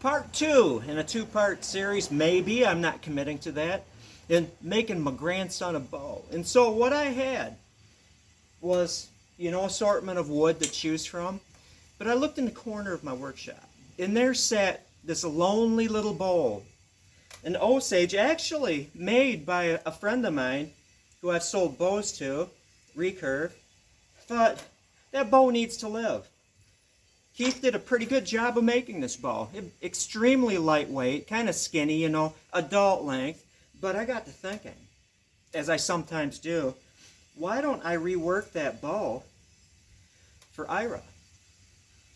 Part two in a two-part series, maybe, I'm not committing to that, in making my grandson a bow. And so what I had was, assortment of wood to choose from, but I looked in the corner of my workshop, and there sat this lonely little bow, an Osage, actually made by a friend of mine who I've sold bows to, Recurve. Thought, that bow needs to live. Keith did a pretty good job of making this bow. Extremely lightweight, kind of skinny, adult length. But I got to thinking, as I sometimes do, why don't I rework that bow for Ira?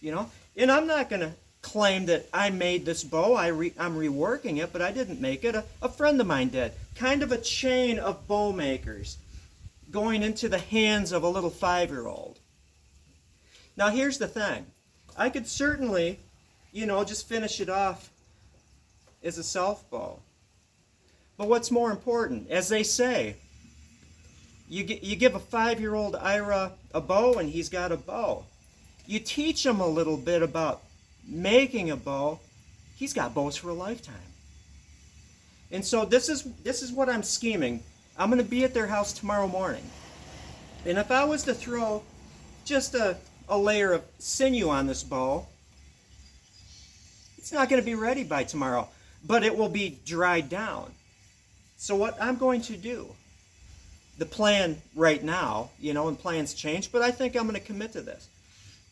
And I'm not going to claim that I made this bow. I'm reworking it, but I didn't make it. A friend of mine did. Kind of a chain of bow makers going into the hands of a little 5-year-old. Now here's the thing. I could certainly, just finish it off as a self bow. But what's more important, as they say, you give a 5-year-old Ira a bow and he's got a bow. You teach him a little bit about making a bow, he's got bows for a lifetime. And so this is what I'm scheming. I'm going to be at their house tomorrow morning. And if I was to throw just a layer of sinew on this bow, it's not going to be ready by tomorrow, but it will be dried down. So what I'm going to do, the plan right now, and plans change, but I think I'm going to commit to this.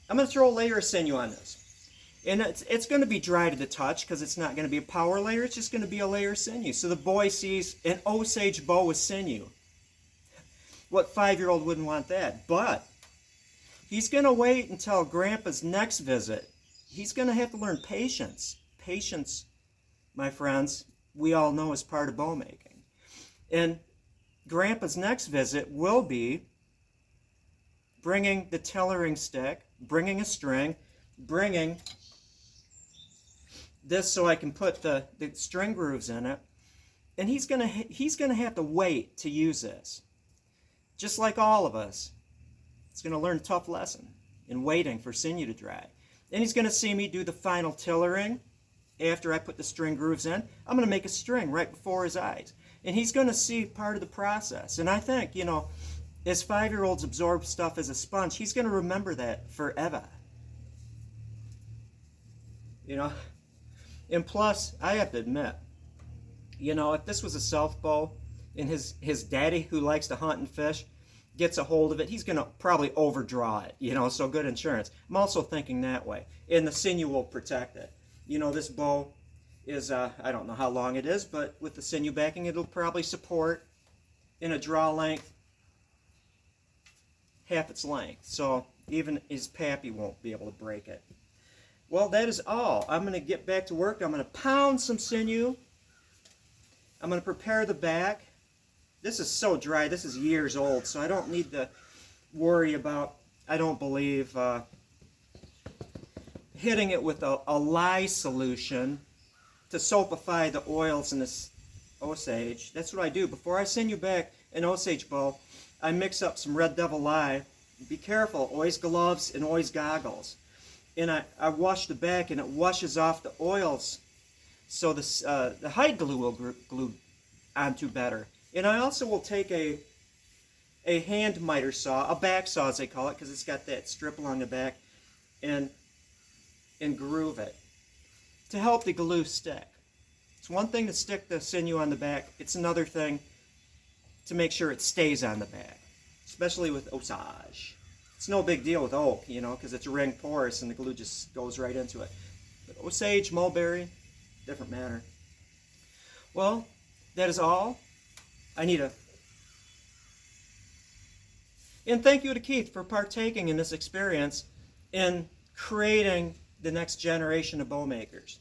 I'm going to throw a layer of sinew on this. And it's going to be dry to the touch because it's not going to be a power layer. It's just going to be a layer of sinew. So the boy sees an Osage bow with sinew. What 5-year-old wouldn't want that? But he's going to wait until Grandpa's next visit. He's going to have to learn patience. Patience, my friends, we all know is part of bow making. And Grandpa's next visit will be bringing the tillering stick, bringing a string, bringing this so I can put the string grooves in it. And he's gonna have to wait to use this. Just like all of us. He's going to learn a tough lesson in waiting for sinew to dry. Then he's going to see me do the final tillering after I put the string grooves in. I'm going to make a string right before his eyes. And he's going to see part of the process. And I think, as 5-year-olds absorb stuff as a sponge, he's going to remember that forever. And plus, I have to admit, if this was a self bow and his daddy, who likes to hunt and fish, gets a hold of it, he's going to probably overdraw it, so good insurance. I'm also thinking that way. And the sinew will protect it. This bow is, I don't know how long it is, but with the sinew backing, it'll probably support in a draw length half its length. So even his pappy won't be able to break it. Well, that is all. I'm going to get back to work. I'm going to pound some sinew. I'm going to prepare the back. This is so dry. This is years old, so I don't need to worry about, I don't believe, hitting it with a lye solution to soapify the oils in this Osage. That's what I do. Before I send you back an Osage bow, I mix up some Red Devil lye. Be careful, always gloves and always goggles. And I wash the back, and it washes off the oils, so the hide glue will glue onto better. And I also will take a hand miter saw, a back saw as they call it, because it's got that strip along the back, and groove it to help the glue stick. It's one thing to stick the sinew on the back. It's another thing to make sure it stays on the back, especially with Osage. It's no big deal with oak, because it's ring porous and the glue just goes right into it. But Osage, mulberry, different matter. Well, that is all. And thank you to Keith for partaking in this experience in creating the next generation of bow makers.